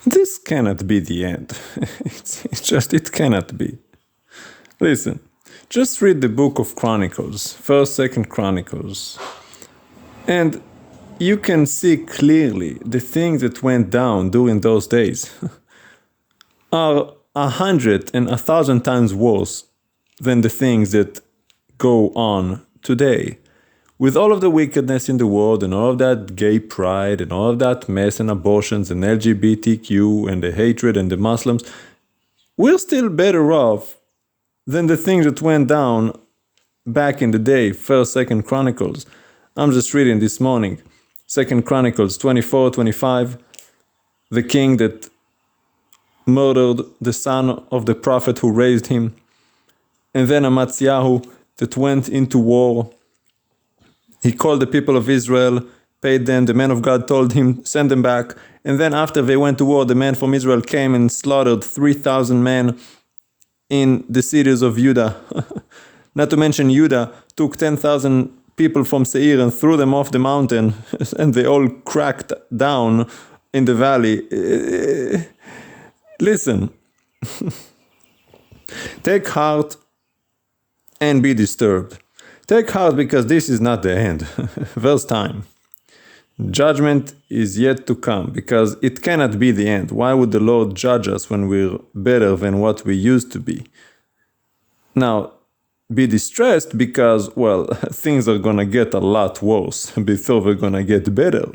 This cannot be the end. It cannot be. Listen, just read the book of Chronicles, 1st, 2nd Chronicles, and you can see clearly the things that went down during those days are 100 and 1,000 times worse than the things that go on today. With all of the wickedness in the world and all of that gay pride and all of that mess and abortions and LGBTQ and the hatred and the Muslims, we're still better off than the things that went down back in the day, 1st, 2nd Chronicles. I'm just reading this morning, 2nd Chronicles 24-25, the king that murdered the son of the prophet who raised him, and then Amaziah that went into war. He called the people of Israel, paid them, the man of God told him, send them back. And then after they went to war, the man from Israel came and slaughtered 3,000 men in the cities of Judah. Not to mention Judah took 10,000 people from Seir and threw them off the mountain, and they all cracked down in the valley. Listen, take heart and be disturbed. Take heart because this is not the end. Verse time. Judgment is yet to come because it cannot be the end. Why would the Lord judge us when we're better than what we used to be? Now, be distressed because, well, things are gonna get a lot worse before they're gonna get better.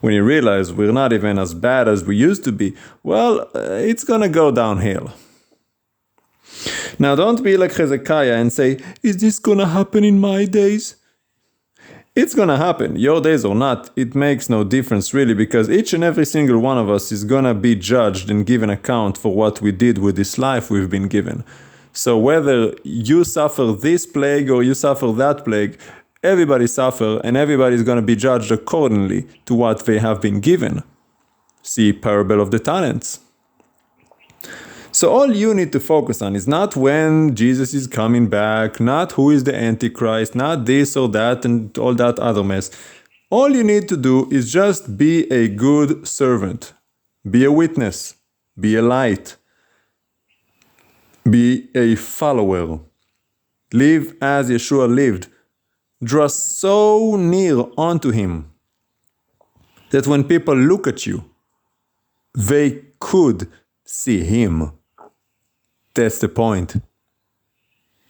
When you realize we're not even as bad as we used to be, well, it's gonna go downhill. Now, don't be like Hezekiah and say, is this gonna happen in my days? It's gonna happen, your days or not, it makes no difference really, because each and every single one of us is gonna be judged and given account for what we did with this life we've been given. So whether you suffer this plague or you suffer that plague, everybody suffer and everybody's gonna be judged accordingly to what they have been given. See Parable of the Talents. So all you need to focus on is not when Jesus is coming back, not who is the Antichrist, not this or that and all that other mess. All you need to do is just be a good servant. Be a witness. Be a light. Be a follower. Live as Yeshua lived. Draw so near unto him that when people look at you, they could see him. That's the point.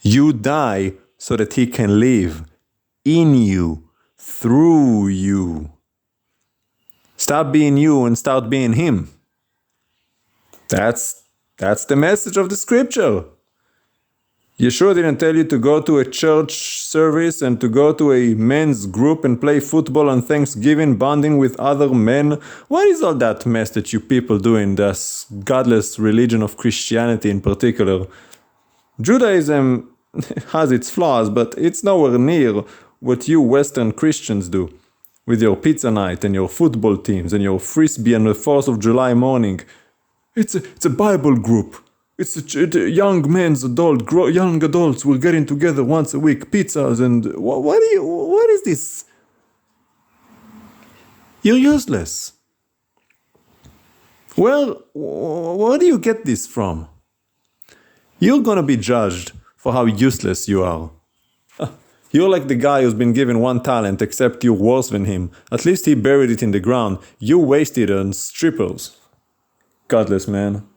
You die so that he can live in you, through you. Stop being you and start being him. That's the message of the scripture. Yeshua didn't tell you to go to a church service and to go to a men's group and play football on Thanksgiving, bonding with other men. What is all that mess that you people do in this godless religion of Christianity in particular? Judaism has its flaws, but it's nowhere near what you Western Christians do with your pizza night and your football teams and your frisbee on the 4th of July morning. It's a Bible group. It's young adults. We're getting together once a week, pizzas, and what is this? You're useless. Well, where do you get this from? You're gonna be judged for how useless you are. You're like the guy who's been given 1 talent, except you're worse than him. At least he buried it in the ground. You wasted it on strippers. Godless man.